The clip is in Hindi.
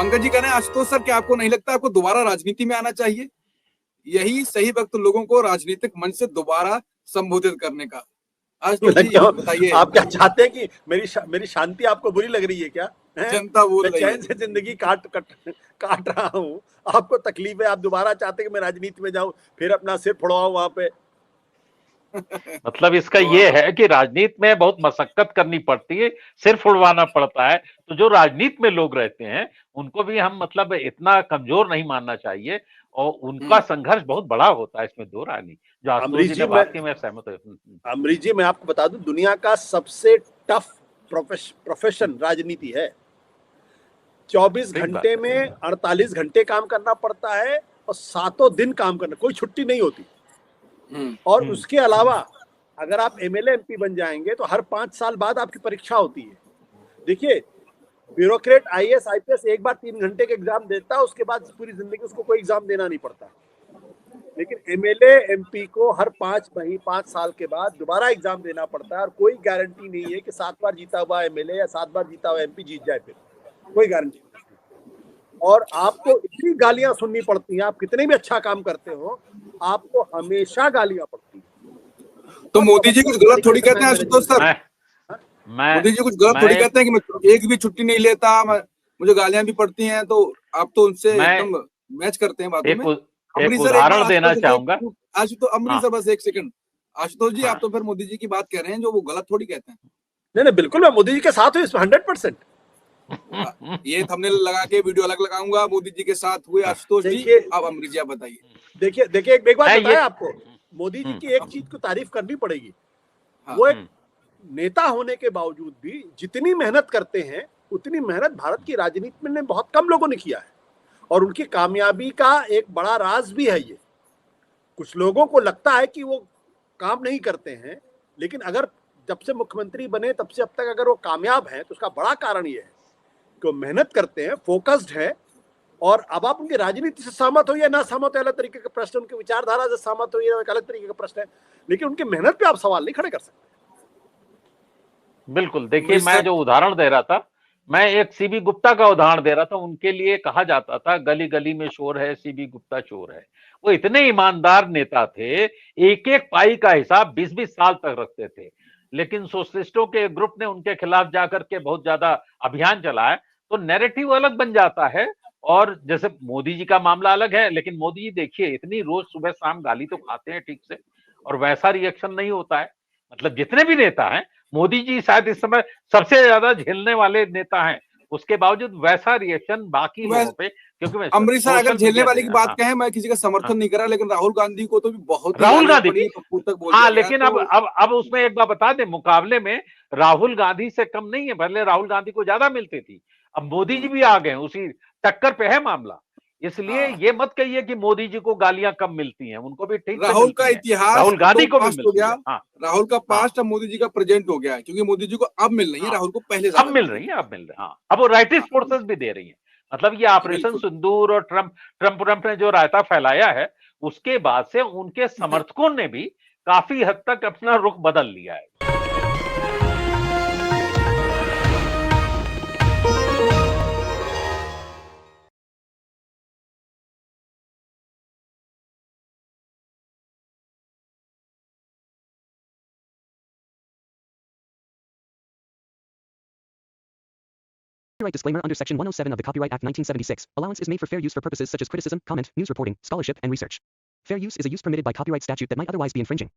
पंकज जी कह रहे हैं आशुतोष सर, क्या आपको नहीं लगता आपको दोबारा राजनीति में आना चाहिए? यही सही वक्त लोगों को राजनीतिक मंच से दोबारा संबोधित करने का। आशुतोष जी क्यों बताइए। आप क्या चाहते हैं कि मेरी शांति आपको बुरी लग रही है क्या? जनता बोल मैं रही है। चैन से जिंदगी काट रहा हूँ, आपको तकलीफ है, आप दोबारा चाहते हैं कि मैं राजनीति में जाऊं, फिर अपना सिर फोड़वाऊं वहां पे। मतलब इसका ये है कि राजनीति में बहुत मशक्कत करनी पड़ती है, सिर फुड़वाना पड़ता है। तो जो राजनीति में लोग रहते हैं उनको भी हम मतलब इतना कमजोर नहीं मानना चाहिए, और उनका संघर्ष बहुत बड़ा होता है, इसमें दो रानी। जो आशुतोष जी ने बात की, मैं सहमत हूँ। अमरीश जी, मैं आपको बता दूं, दुनिया का सबसे टफ प्रोफेशन राजनीति है। 24 घंटे में 48 घंटे काम करना पड़ता है और 7 दिन काम करना, कोई छुट्टी नहीं होती। और उसके अलावा अगर आप एमएलए एमपी बन जाएंगे तो हर 5 साल बाद आपकी परीक्षा होती है। देखिए, ब्यूरोक्रेट आईएएस आईपीएस एक बार 3 घंटे के एग्जाम देता है, उसके बाद पूरी जिंदगी उसको कोई एग्जाम देना नहीं पड़ता। लेकिन एमएलए एमपी को हर 5 साल के बाद दोबारा एग्जाम देना पड़ता है, और कोई गारंटी नहीं है कि 7 बार जीता हुआ एमएलए या 7 बार जीता हुआ एमपी जीत जाए, फिर कोई गारंटी नहीं। और आपको इतनी गालियां सुननी पड़ती हैं, आप कितने भी अच्छा काम करते हो, आपको हमेशा गालियां पड़ती हैं। तो मोदी जी कुछ गलत थोड़ी कहते हैं आशुतोष सर? मोदी जी कुछ गलत थोड़ी कहते हैं कि मैं एक भी छुट्टी नहीं लेता, मुझे गालियां भी पड़ती हैं, तो आप तो उनसे एकदम मैच करते हैं बातों में। एक उदाहरण देना चाहूंगा आशुतोष, अमरीश बस एक सेकंड। आशुतोष जी, आप तो फिर मोदी जी की बात कह रहे हैं जो वो गलत थोड़ी कहते हैं। नहीं, बिल्कुल मैं मोदी जी के साथ हूँ इसमें 100%। ये थंबनेल लगा के वीडियो अलग लगाऊंगा, मोदी जी के साथ हुए आशुतोष जी। अब अमरीश जी आप बताइए। देखिए एक बात बताया आपको, मोदी जी की एक चीज को तारीफ करनी पड़ेगी। वो एक नेता होने के बावजूद भी जितनी मेहनत करते हैं, उतनी मेहनत भारत की राजनीति में बहुत कम लोगों ने किया है, और उनकी कामयाबी का एक बड़ा राज भी है ये। कुछ लोगों को लगता है कि वो काम नहीं करते हैं, लेकिन अगर जब से मुख्यमंत्री बने तब से अब तक अगर वो कामयाब हैं तो उसका बड़ा कारण ये है कि वो मेहनत करते हैं, फोकस्ड है। और अब आप उनकी राजनीति से सहमत हो या ना सहमत हो, अलग तरीके का प्रश्न, उनकी विचारधारा से सहमत हो या एक अलग तरीके का प्रश्न है, लेकिन उनकी मेहनत पे आप सवाल नहीं खड़े कर सकते। बिल्कुल, देखिए मैं जो उदाहरण दे रहा था, मैं एक सीबी गुप्ता का उदाहरण दे रहा था। उनके लिए कहा जाता था गली गली में शोर है, सीबी गुप्ता चोर है। वो इतने ईमानदार नेता थे, एक एक पाई का हिसाब 20-20 साल तक रखते थे। लेकिन सोशलिस्टों के ग्रुप ने उनके खिलाफ जाकर के बहुत ज्यादा अभियान चलाया, तो नैरेटिव अलग बन जाता है। और जैसे मोदी जी का मामला अलग है, लेकिन मोदी जी देखिए इतनी रोज सुबह शाम गाली तो खाते हैं ठीक से, और वैसा रिएक्शन नहीं होता है। मतलब जितने भी नेता हैं, मोदी जी शायद इस समय सबसे ज्यादा झेलने वाले नेता हैं, उसके बावजूद वैसा रिएक्शन बाकी लोगों पे, क्योंकि अमरीश सर अगर झेलने वाले की बात कहें, मैं किसी का समर्थन नहीं कर रहा, लेकिन राहुल गांधी को तो भी बहुत राहुल गांधी भी हाँ, लेकिन अब उसमें एक बात बता दें, मुकाबले में राहुल गांधी से कम नहीं है। पहले राहुल गांधी को ज्यादा मिलती थी, अब मोदी जी भी आ गए, उसी टक्कर पे है मामला। इसलिए ये मत कहिए कि मोदी जी को गालियां कम मिलती हैं, उनको भी ठीक। राहुल का इतिहास राहुल गांधी को भी मिल गया। राहुल का पास्ट अब मोदी जी का प्रेजेंट हो गया है, क्योंकि मोदी जी को अब मिल रही है, राहुल को पहले अब मिल रही है। अब वो राइटिस्ट फोर्सेस भी दे रही है। मतलब ये ऑपरेशन सिंदूर और ट्रंप ने जो रायता फैलाया है, उसके बाद से उनके समर्थकों ने भी काफी हद तक अपना रुख बदल लिया है। Copyright disclaimer under Section 107 of the Copyright Act 1976. Allowance is made for fair use for purposes such as criticism, comment, news reporting, scholarship, and research. Fair use is a use permitted by copyright statute that might otherwise be infringing.